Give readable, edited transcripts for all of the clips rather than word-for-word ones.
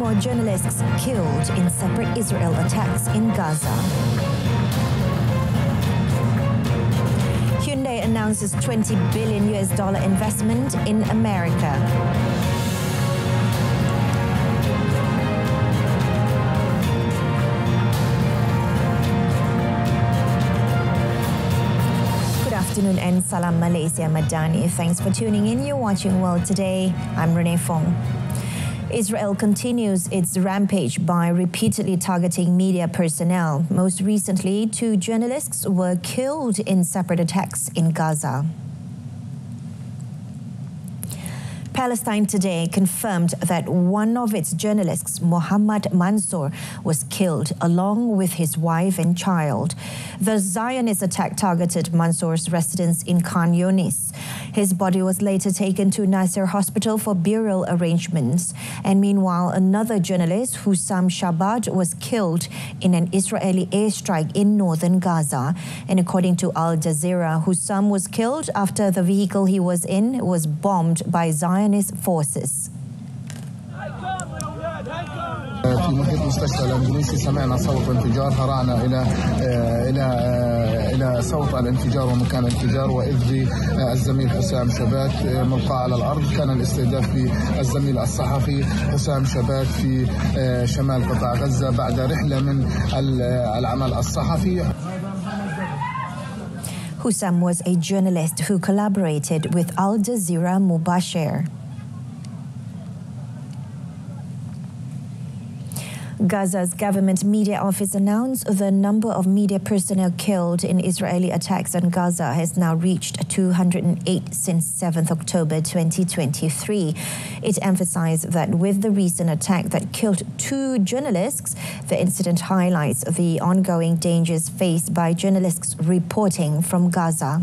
more journalists killed in separate Israel attacks in Gaza. Hyundai announces $20 billion investment in America. Good afternoon and Salam Malaysia Madani. Thanks for tuning in. You're watching World Today. I'm Renee Fong. Israel continues its rampage by repeatedly targeting media personnel. Most recently, 2 journalists were killed in separate attacks in Gaza. Palestine today confirmed that one of its journalists, Mohammed Mansour, was killed along with his wife and child. The Zionist attack targeted Mansour's residence in Khan Yunis. His body was later taken to Nasser Hospital for burial arrangements. And meanwhile, another journalist, Hussam Shabbat, was killed in an Israeli airstrike in northern Gaza. And according to Al Jazeera, Hussam was killed after the vehicle he was in was bombed by Zionist forces. في محيط مستشفى الأندونيسي سمعنا صوت انفجار، هرعنا إلى صوت الانفجار ومكان الانفجار، وإذ بالزميل حسام شبات ملقى على الأرض. كان الاستهداف بالزميل الصحفي حسام شبات في شمال قطاع غزة بعد رحلة من العمل الصحفي. Hussam was a journalist who collaborated with Al Jazeera Mubashir. Gaza's government media office announced the number of media personnel killed in Israeli attacks on Gaza has now reached 208 since 7th October 2023. It emphasized that with the recent attack that killed 2 journalists, the incident highlights the ongoing dangers faced by journalists reporting from Gaza.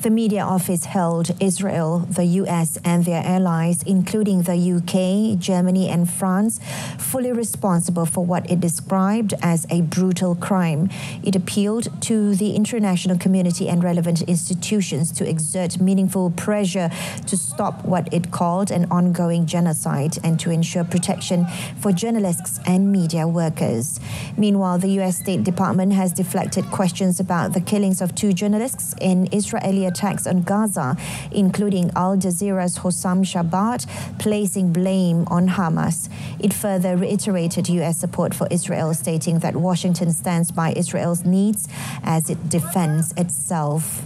The media office held Israel, the US and their allies, including the UK, Germany and France, fully responsible for what it described as a brutal crime. It appealed to the international community and relevant institutions to exert meaningful pressure to stop what it called an ongoing genocide and to ensure protection for journalists and media workers. Meanwhile, the US State Department has deflected questions about the killings of 2 journalists in Israeli attacks on Gaza, including Al Jazeera's Hussam Shabbat, placing blame on Hamas. It further reiterated US support for Israel, stating that Washington stands by Israel's needs as it defends itself.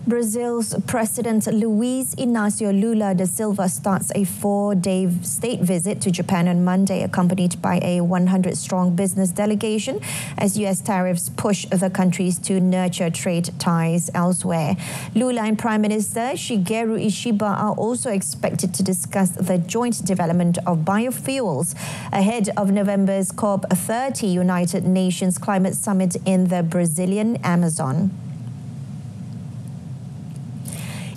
Brazil's President Luiz Inácio Lula da Silva starts a 4-day state visit to Japan on Monday, accompanied by a 100-strong business delegation, as U.S. tariffs push the countries to nurture trade ties elsewhere. Lula and Prime Minister Shigeru Ishiba are also expected to discuss the joint development of biofuels ahead of November's COP30 United Nations Climate Summit in the Brazilian Amazon.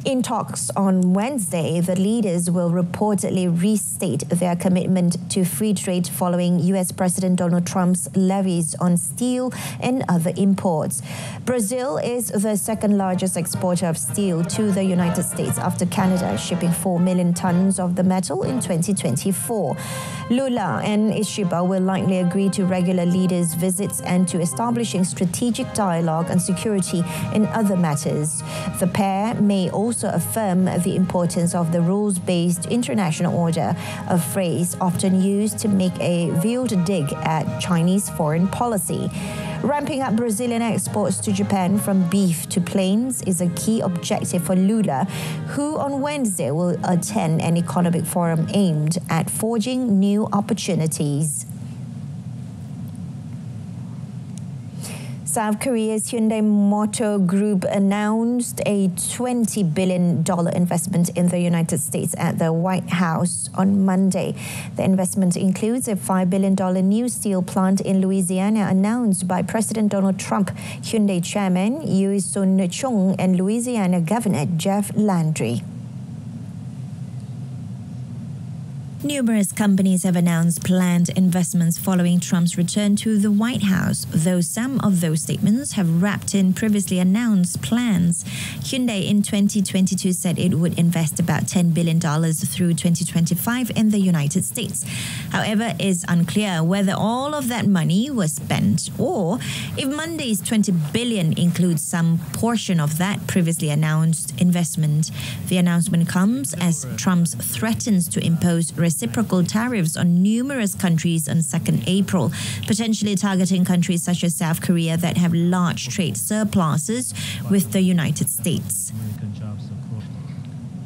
In talks on Wednesday, the leaders will reportedly restate their commitment to free trade following U.S. President Donald Trump's levies on steel and other imports. Brazil is the second largest exporter of steel to the United States after Canada, shipping 4 million tons of the metal in 2024. Lula and Ishiba will likely agree to regular leaders' visits and to establishing strategic dialogue on security and other matters. The pair may also affirm the importance of the rules-based international order, a phrase often used to make a veiled dig at Chinese foreign policy. Ramping up Brazilian exports to Japan from beef to planes is a key objective for Lula, who on Wednesday will attend an economic forum aimed at forging new opportunities. South Korea's Hyundai Motor Group announced a $20 billion investment in the United States at the White House on Monday. The investment includes a $5 billion new steel plant in Louisiana announced by President Donald Trump, Hyundai Chairman Yoo Sun-chung, and Louisiana Governor Jeff Landry. Numerous companies have announced planned investments following Trump's return to the White House, though some of those statements have wrapped in previously announced plans. Hyundai in 2022 said it would invest about $10 billion through 2025 in the United States. However, it's unclear whether all of that money was spent or if Monday's $20 billion includes some portion of that previously announced investment. The announcement comes as Trump threatens to impose reciprocal tariffs on numerous countries on 2nd April, potentially targeting countries such as South Korea that have large trade surpluses with the United States.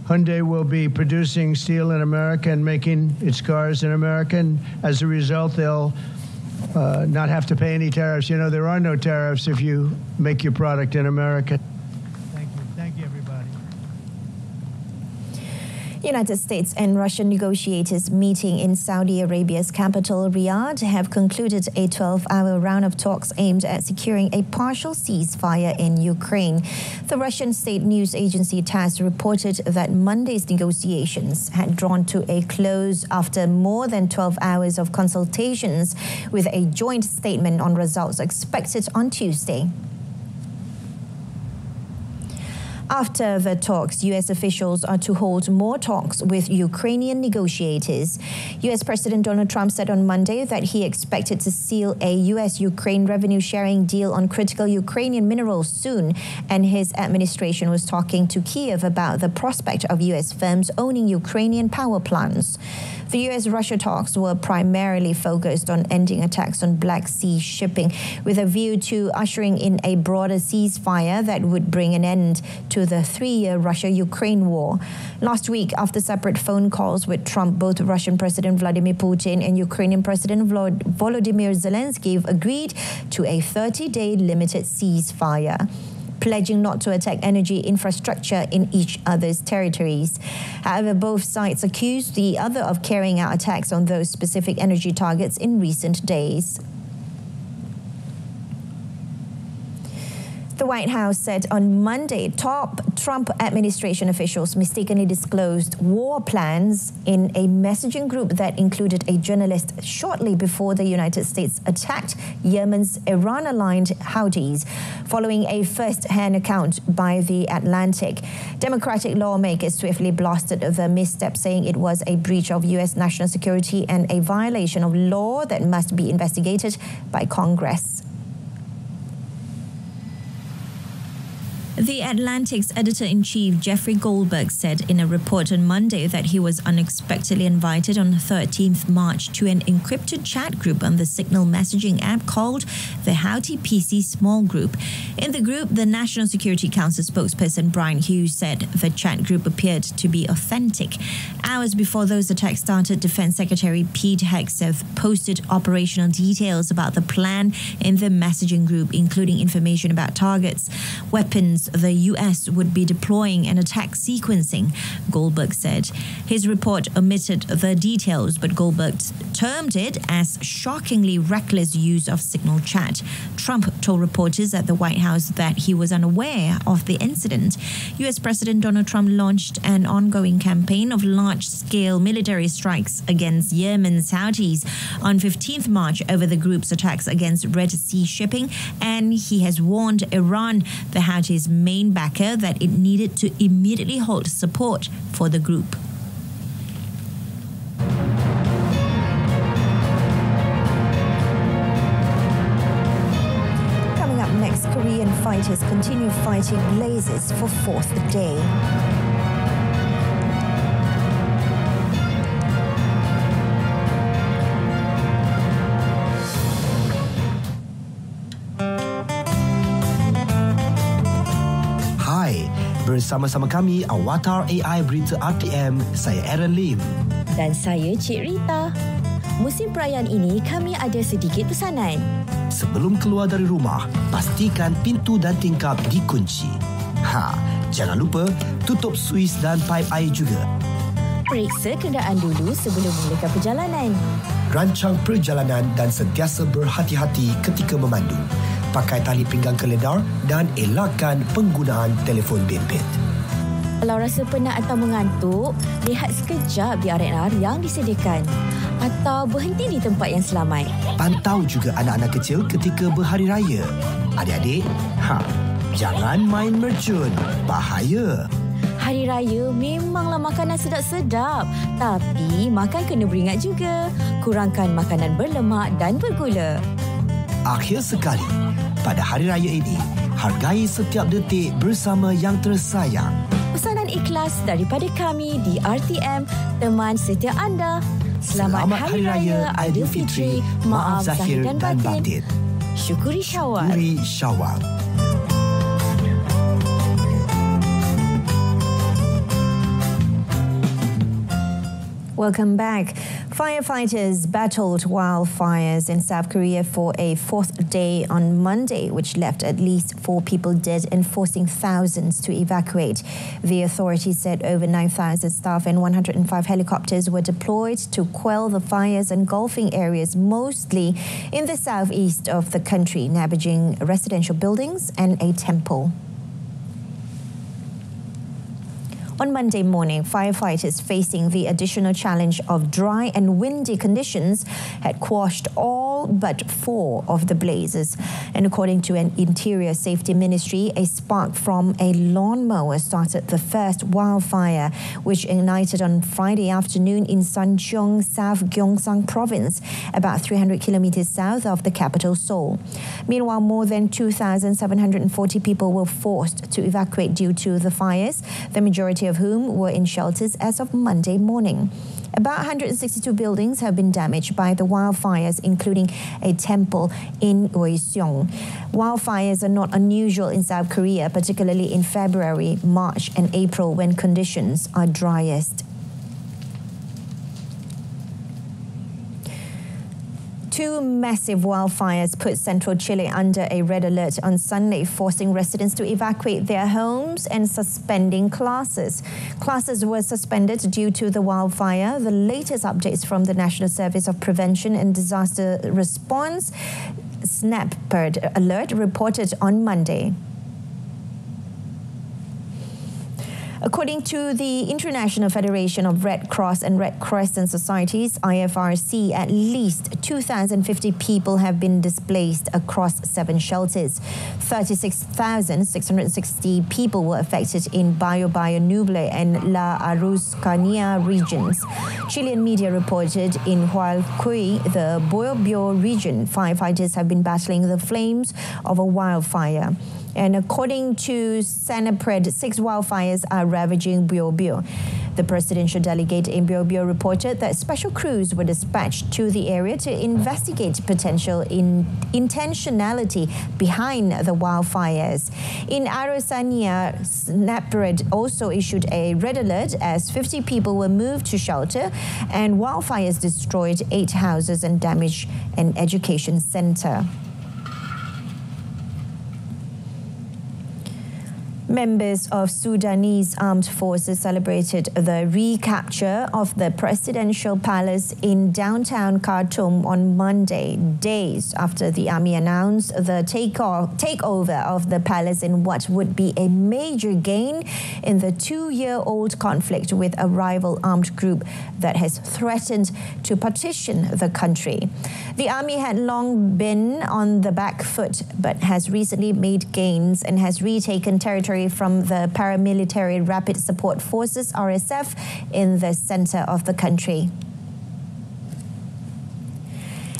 Hyundai will be producing steel in America and making its cars in America, and as a result, they'll not have to pay any tariffs. You know, there are no tariffs if you make your product in America. Thank you, everybody. United States and Russian negotiators meeting in Saudi Arabia's capital, Riyadh, have concluded a 12-hour round of talks aimed at securing a partial ceasefire in Ukraine. The Russian state news agency TASS reported that Monday's negotiations had drawn to a close after more than 12 hours of consultations, with a joint statement on results expected on Tuesday. After the talks, U.S. officials are to hold more talks with Ukrainian negotiators. U.S. President Donald Trump said on Monday that he expected to seal a U.S.-Ukraine revenue-sharing deal on critical Ukrainian minerals soon, and his administration was talking to Kyiv about the prospect of U.S. firms owning Ukrainian power plants. The U.S.-Russia talks were primarily focused on ending attacks on Black Sea shipping, with a view to ushering in a broader ceasefire that would bring an end to the 3-year Russia-Ukraine war. Last week, after separate phone calls with Trump, both Russian President Vladimir Putin and Ukrainian President Volodymyr Zelensky agreed to a 30-day limited ceasefire, pledging not to attack energy infrastructure in each other's territories. However, both sides accused the other of carrying out attacks on those specific energy targets in recent days. The White House said on Monday top Trump administration officials mistakenly disclosed war plans in a messaging group that included a journalist shortly before the United States attacked Yemen's Iran-aligned Houthis, following a first-hand account by The Atlantic. Democratic lawmakers swiftly blasted the misstep, saying it was a breach of U.S. national security and a violation of law that must be investigated by Congress. The Atlantic's editor-in-chief, Jeffrey Goldberg, said in a report on Monday that he was unexpectedly invited on 13th March to an encrypted chat group on the Signal messaging app called the Houthi PC Small Group. In the group, the National Security Council spokesperson Brian Hughes said the chat group appeared to be authentic. Hours before those attacks started, Defense Secretary Pete Hegseth posted operational details about the plan in the messaging group, including information about targets, weapons the U.S. would be deploying, and attack sequencing, Goldberg said. His report omitted the details, but Goldberg termed it as shockingly reckless use of Signal chat. Trump told reporters at the White House that he was unaware of the incident. U.S. President Donald Trump launched an ongoing campaign of large-scale military strikes against Yemen's Houthis on 15th March over the group's attacks against Red Sea shipping, and he has warned Iran, the Houthis' main backer, that it needed to immediately halt support for the group. Coming up next, Korean fighters continue fighting blazes for 4th day. Bersama-sama kami, Awatar AI Berita RTM, saya Aaron Lim. Dan saya Cik Rita. Musim perayaan ini kami ada sedikit pesanan. Sebelum keluar dari rumah, pastikan pintu dan tingkap dikunci. Jangan lupa tutup suis dan paip air juga. Periksa kenderaan dulu sebelum memulakan perjalanan. Rancang perjalanan dan sentiasa berhati-hati ketika memandu. Pakai tali pinggang keledar dan elakkan penggunaan telefon bimbit. Kalau rasa penat atau mengantuk, lihat sekejap di RNR yang disediakan atau berhenti di tempat yang selamat. Pantau juga anak-anak kecil ketika berhari raya. Adik-adik, jangan main mercun. Bahaya. Hari raya memanglah makanan sedap-sedap, tapi makan kena beringat juga. Kurangkan makanan berlemak dan bergula. Akhir sekali, pada hari raya ini, hargai setiap detik bersama yang tersayang. Pesanan ikhlas daripada kami di RTM, teman setia anda. Selamat Hari Raya Aidilfitri. Maaf zahir dan batin. Syukuri Syawal. Syukuri Syawal. Welcome back. Firefighters battled wildfires in South Korea for a fourth day on Monday, which left at least 4 people dead and forcing thousands to evacuate. The authorities said over 9,000 staff and 105 helicopters were deployed to quell the fires engulfing areas mostly in the southeast of the country, damaging residential buildings and a temple. On Monday morning, firefighters facing the additional challenge of dry and windy conditions had quashed all but 4 of the blazes. And according to an Interior Safety Ministry, a spark from a lawnmower started the first wildfire, which ignited on Friday afternoon in Sancheong, South Gyeongsang Province, about 300 kilometers south of the capital, Seoul. Meanwhile, more than 2,740 people were forced to evacuate due to the fires, the majority of whom were in shelters as of Monday morning. About 162 buildings have been damaged by the wildfires, including a temple in Uiseong. Wildfires are not unusual in South Korea, particularly in February, March and April when conditions are driest. 2 massive wildfires put central Chile under a red alert on Sunday, forcing residents to evacuate their homes and suspending classes. Classes were suspended due to the wildfire. The latest updates from the National Service of Prevention and Disaster Response, SNAPPERD alert, reported on Monday. According to the International Federation of Red Cross and Red Crescent Societies, IFRC, at least 2,050 people have been displaced across 7 shelters. 36,660 people were affected in Bayo Nuble and La Araucanía regions. Chilean media reported in Hualqui, the Biobío region, firefighters have been battling the flames of a wildfire. And according to SNAPPERD, 6 wildfires are ravaging Biobío. The presidential delegate in Biobío reported that special crews were dispatched to the area to investigate potential intentionality behind the wildfires. In Araucanía, SNAPPERD also issued a red alert as 50 people were moved to shelter, and wildfires destroyed 8 houses and damaged an education center. Members of Sudanese armed forces celebrated the recapture of the presidential palace in downtown Khartoum on Monday, days after the army announced the takeover of the palace in what would be a major gain in the 2-year-old conflict with a rival armed group that has threatened to partition the country. The army had long been on the back foot, but has recently made gains and has retaken territory from the paramilitary Rapid Support Forces, RSF, in the center of the country.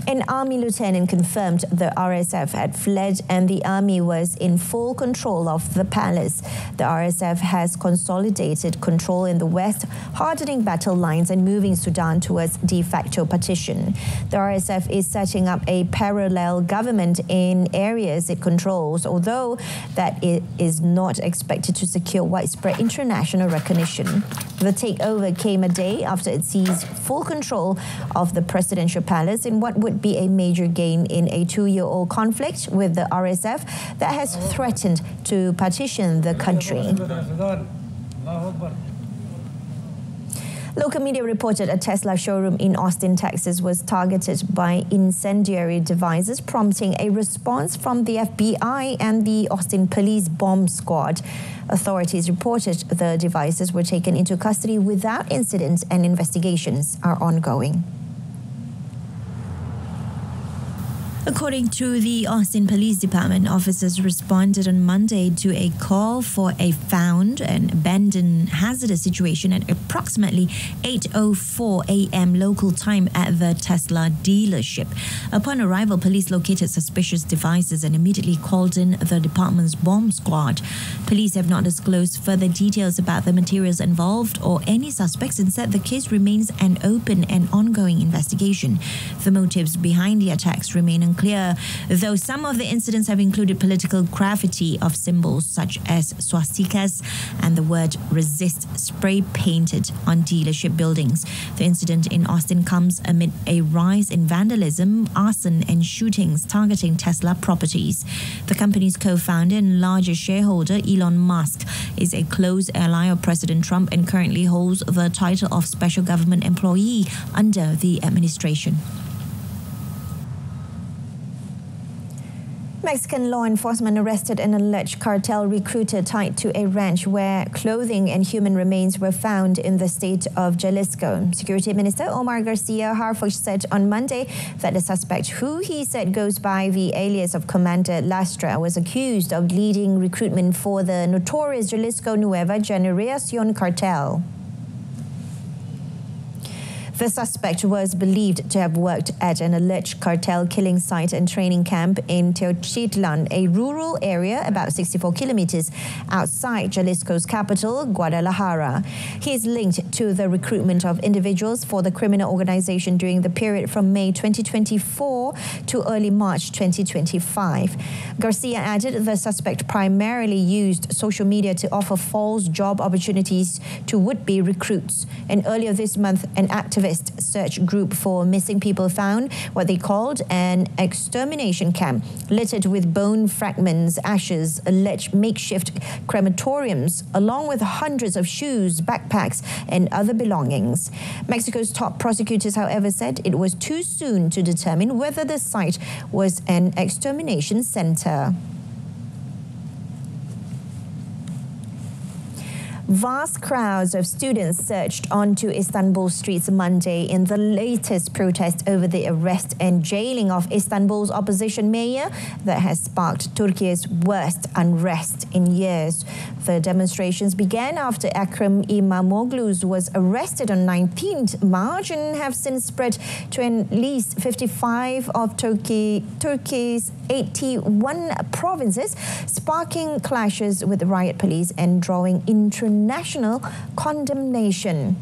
An army lieutenant confirmed the RSF had fled and the army was in full control of the palace. The RSF has consolidated control in the west, hardening battle lines and moving Sudan towards de facto partition. The RSF is setting up a parallel government in areas it controls, although that it is not expected to secure widespread international recognition. The takeover came a day after it seized full control of the presidential palace in what would be a major gain in a 2-year-old conflict with the RSF that has threatened to partition the country. Local media reported a Tesla showroom in Austin, Texas was targeted by incendiary devices, prompting a response from the FBI and the Austin Police Bomb Squad. Authorities reported the devices were taken into custody without incident and investigations are ongoing. According to the Austin Police Department, officers responded on Monday to a call for a found and abandoned hazardous situation at approximately 8:04 a.m. local time at the Tesla dealership. Upon arrival, police located suspicious devices and immediately called in the department's bomb squad. Police have not disclosed further details about the materials involved or any suspects and said the case remains an open and ongoing investigation. The motives behind the attacks remain unclear, though some of the incidents have included political graffiti of symbols such as swastikas and the word resist spray painted on dealership buildings. The incident in Austin comes amid a rise in vandalism, arson and shootings targeting Tesla properties. The company's co-founder and largest shareholder, Elon Musk, is a close ally of President Trump and currently holds the title of special government employee under the administration. Mexican law enforcement arrested an alleged cartel recruiter tied to a ranch where clothing and human remains were found in the state of Jalisco. Security Minister Omar Garcia Harfuch said on Monday that the suspect, who he said goes by the alias of Commander Lastra, was accused of leading recruitment for the notorious Jalisco Nueva Generacion cartel. The suspect was believed to have worked at an alleged cartel killing site and training camp in Teochitlan, a rural area about 64 kilometers outside Jalisco's capital, Guadalajara. He is linked to the recruitment of individuals for the criminal organization during the period from May 2024 to early March 2025. Garcia added the suspect primarily used social media to offer false job opportunities to would-be recruits. And earlier this month, an activist search group for missing people found what they called an extermination camp littered with bone fragments, ashes, alleged makeshift crematoriums, along with hundreds of shoes, backpacks, and other belongings. Mexico's top prosecutors, however, said it was too soon to determine whether the site was an extermination center. Vast crowds of students surged onto Istanbul streets Monday in the latest protest over the arrest and jailing of Istanbul's opposition mayor that has sparked Turkey's worst unrest in years. The demonstrations began after Ekrem İmamoğlu was arrested on 19th March and have since spread to at least 55 of Turkey's 81 provinces, sparking clashes with the riot police and drawing international condemnation.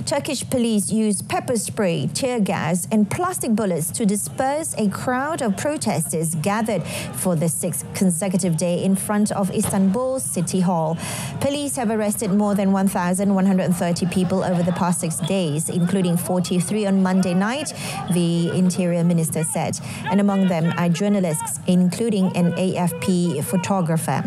Turkish police used pepper spray, tear gas and plastic bullets to disperse a crowd of protesters gathered for the sixth consecutive day in front of Istanbul's City Hall. Police have arrested more than 1,130 people over the past 6 days, including 43 on Monday night, the Interior Minister said. And among them are journalists, including an AFP photographer.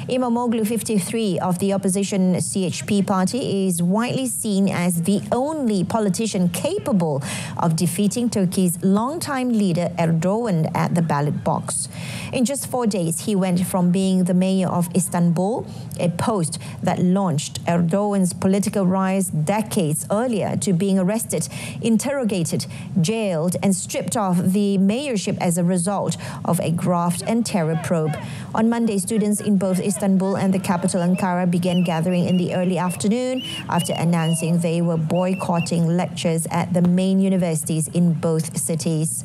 İmamoğlu, 53, of the opposition CHP party, is widely seen as the only politician capable of defeating Turkey's longtime leader Erdogan at the ballot box. In just 4 days, he went from being the mayor of Istanbul, a post that launched Erdogan's political rise decades earlier, to being arrested, interrogated, jailed and stripped of the mayorship as a result of a graft and terror probe. On Monday, students in both Istanbul and the capital Ankara began gathering in the early afternoon after announcing they were boycotting lectures at the main universities in both cities.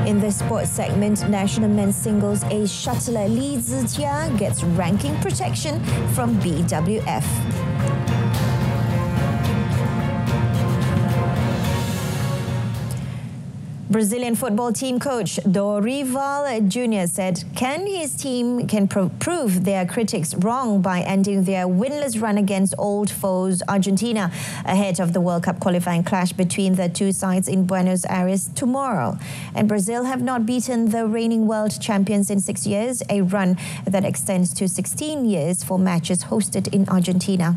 In the sports segment, national men's singles ace shuttler Li Zijia gets ranking protection from BWF. Brazilian football team coach Dorival Jr. said his team can prove their critics wrong by ending their winless run against old foes Argentina ahead of the World Cup qualifying clash between the two sides in Buenos Aires tomorrow. And Brazil have not beaten the reigning world champions in 6 years, a run that extends to 16 years for matches hosted in Argentina.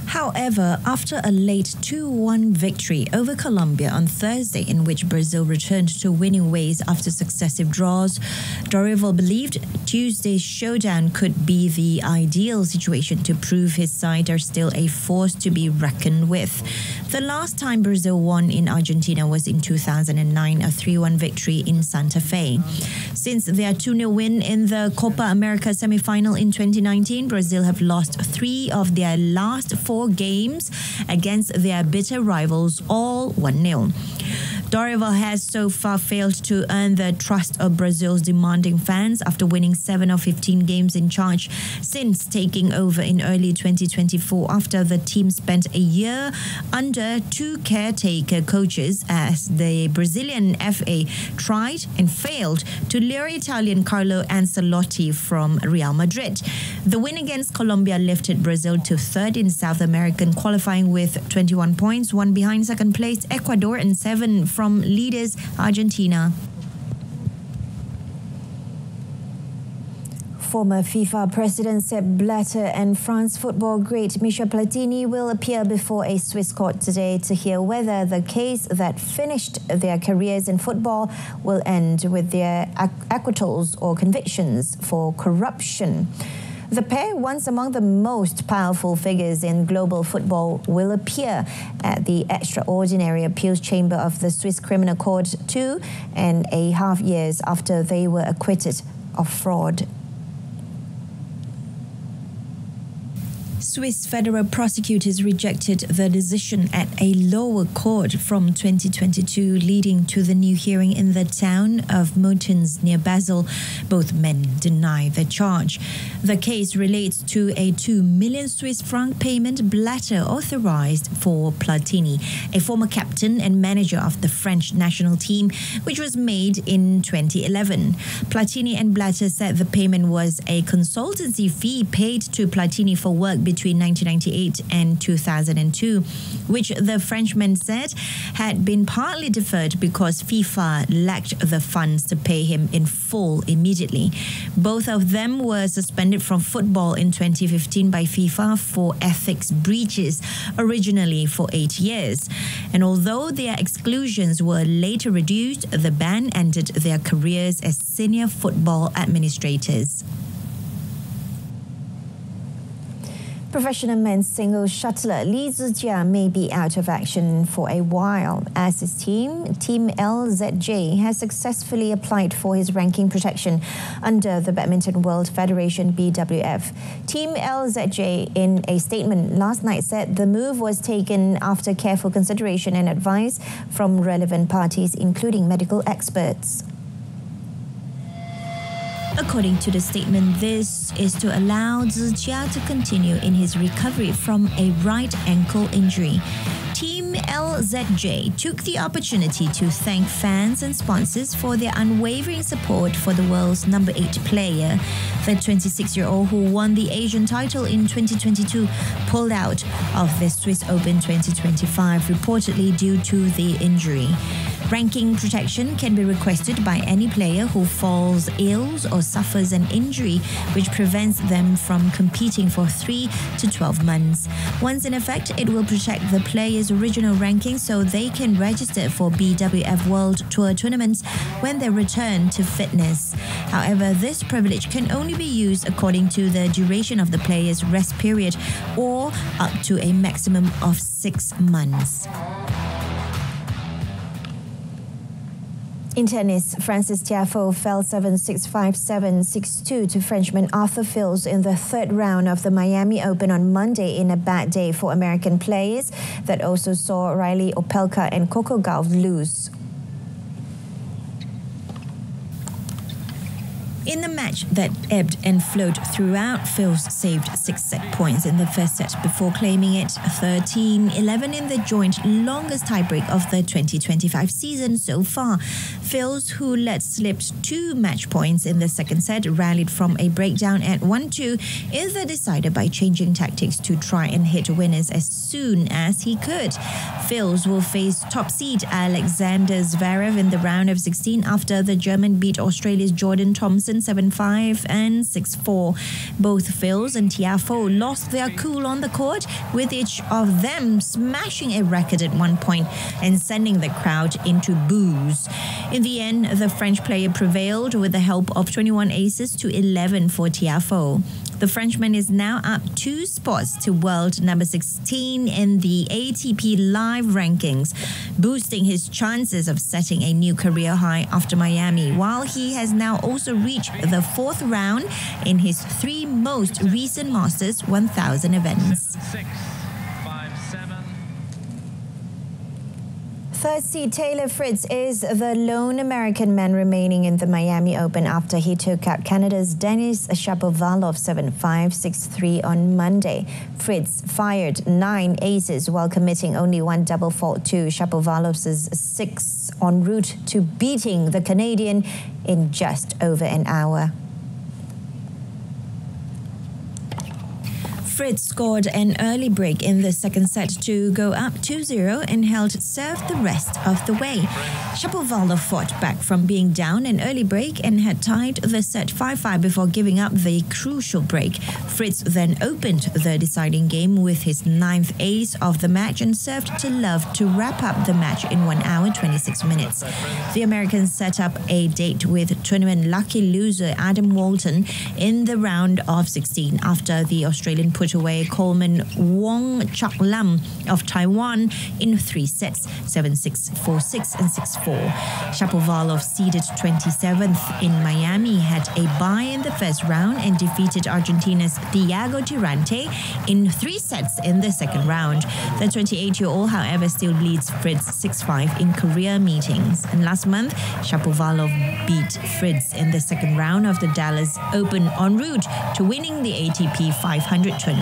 However, after a late 2-1 victory over Colombia on Thursday, in which Brazil returned to winning ways after successive draws, Dorival believed Tuesday's showdown could be the ideal situation to prove his side are still a force to be reckoned with. The last time Brazil won in Argentina was in 2009, a 3-1 victory in Santa Fe. Since their 2-0 win in the Copa America semi-final in 2019, Brazil have lost 3 of their last 4 games against their bitter rivals, all 1-0. Dorival has so far failed to earn the trust of Brazil's demanding fans after winning 7 of 15 games in charge since taking over in early 2024 after the team spent a year under 2 caretaker coaches as the Brazilian FA tried and failed to lure Italian Carlo Ancelotti from Real Madrid. The win against Colombia lifted Brazil to 3rd in South American qualifying with 21 points, 1 behind second place Ecuador and 7 from leaders Argentina. Former FIFA President Sepp Blatter and France football great Michel Platini will appear before a Swiss court today to hear whether the case that finished their careers in football will end with their acquittals or convictions for corruption. The pair, once among the most powerful figures in global football, will appear at the extraordinary appeals chamber of the Swiss Criminal Court 2.5 years after they were acquitted of fraud. Swiss federal prosecutors rejected the decision at a lower court from 2022, leading to the new hearing in the town of Mutens near Basel. Both men deny the charge. The case relates to a 2 million Swiss franc payment Blatter authorized for Platini, a former captain and manager of the French national team, which was made in 2011. Platini and Blatter said the payment was a consultancy fee paid to Platini for work between 1998 and 2002, which the Frenchman said had been partly deferred because FIFA lacked the funds to pay him in full immediately. Both of them were suspended from football in 2015 by FIFA for ethics breaches, originally for 8 years. And although their exclusions were later reduced, the ban ended their careers as senior football administrators. Professional men's singles shuttler Li Zijia may be out of action for a while as his team LZJ, has successfully applied for his ranking protection under the Badminton World Federation BWF. Team LZJ, in a statement last night, said the move was taken after careful consideration and advice from relevant parties, including medical experts. According to the statement, this is to allow Zijia to continue in his recovery from a right ankle injury. Team LZJ took the opportunity to thank fans and sponsors for their unwavering support for the world's number 8 player. The 26-year-old who won the Asian title in 2022 pulled out of the Swiss Open 2025 reportedly due to the injury. Ranking protection can be requested by any player who falls ill or suffers an injury which prevents them from competing for 3 to 12 months. Once in effect, it will protect the player's original ranking so they can register for BWF World Tour tournaments when they return to fitness. However, this privilege can only be used according to the duration of the player's rest period or up to a maximum of 6 months. In tennis, Francis Tiafoe fell 7-6, 5-7, 6-2 to Frenchman Arthur Fils in the third round of the Miami Open on Monday in a bad day for American players that also saw Riley Opelka and Coco Gauff lose. In the match that ebbed and flowed throughout, Fils saved 6 set points in the first set before claiming it 13-11 in the joint longest tiebreak of the 2025 season so far. Fils, who let slip 2 match points in the second set, rallied from a breakdown at 1-2 in the decider by changing tactics to try and hit winners as soon as he could. Fils will face top seed Alexander Zverev in the round of 16 after the German beat Australia's Jordan Thompson 7-5 and 6-4. Both Fils and Tiafoe lost their cool on the court, with each of them smashing a racket at one point and sending the crowd into boos. In the end, the French player prevailed with the help of 21 aces to 11 for Tiafoe. The Frenchman is now up 2 spots to world number 16 in the ATP Live rankings, boosting his chances of setting a new career high after Miami, while he has now also reached the 4th round in his 3 most recent Masters 1000 events. Third seed Taylor Fritz is the lone American man remaining in the Miami Open after he took out Canada's Denis Shapovalov 7-5, 6-3 on Monday. Fritz fired 9 aces while committing only 1 double fault to Shapovalov's 6 en route to beating the Canadian in just over an hour. Fritz scored an early break in the second set to go up 2-0 and held serve the rest of the way. Shapovalov fought back from being down an early break and had tied the set 5-5 before giving up the crucial break. Fritz then opened the deciding game with his 9th ace of the match and served to love to wrap up the match in 1 hour 26 minutes. The Americans set up a date with tournament lucky loser Adam Walton in the round of 16 after the Australian put away Coleman Wong Chak Lam of Taiwan in 3 sets, 7-6, 4-6 and 6-4. Shapovalov, seeded 27th in Miami, had a bye in the first round and defeated Argentina's Thiago Tirante in 3 sets in the second round. The 28-year-old, however, still leads Fritz 6-5 in career meetings. And last month, Shapovalov beat Fritz in the second round of the Dallas Open en route to winning the ATP 500 tournament.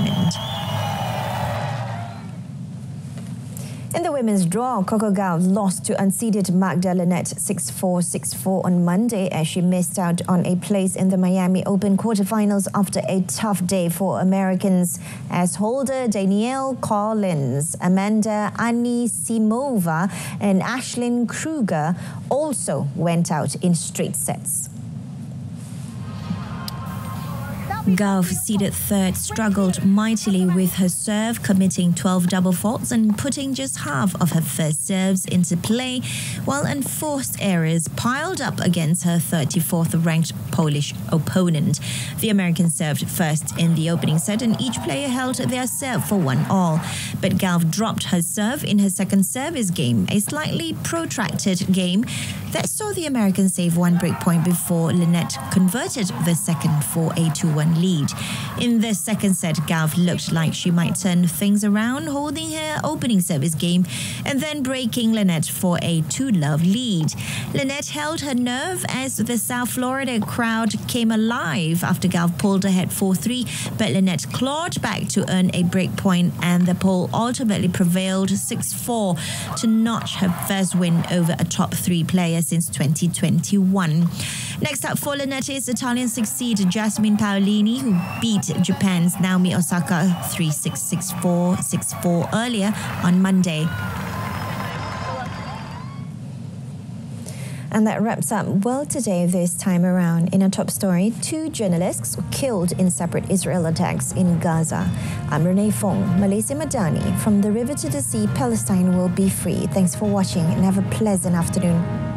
In the women's draw, Coco Gauff lost to unseeded Magda Linette 6-4, 6-4 on Monday as she missed out on a place in the Miami Open quarterfinals after a tough day for Americans as holder Danielle Collins, Amanda Anisimova and Ashlyn Kruger also went out in straight sets. Gauff, seeded 3rd, struggled mightily with her serve, committing 12 double faults and putting just half of her first serves into play, while enforced errors piled up against her 34th ranked Polish opponent. The Americans served first in the opening set and each player held their serve for 1-all. But Gauff dropped her serve in her second service game, a slightly protracted game that saw the Americans save 1 breakpoint before Linette converted the second for a 2-1 lead. In the second set, Gauff looked like she might turn things around, holding her opening service game and then breaking Linette for a 2-love lead. Linette held her nerve as the South Florida crowd came alive after Gauff pulled ahead 4-3, but Linette clawed back to earn a breakpoint and the Pole ultimately prevailed 6-4 to notch her first win over a top 3 player since 2021. Next up for Linette is Italian 6th seed Jasmine Paolini, who beat Japan's Naomi Osaka 3-6, 6-4, 6-4 earlier on Monday. And that wraps up World Today this time around. In our top story, 2 journalists were killed in separate Israel attacks in Gaza. I'm Renee Fong, Malaysia Madani. From the river to the sea, Palestine will be free. Thanks for watching and have a pleasant afternoon.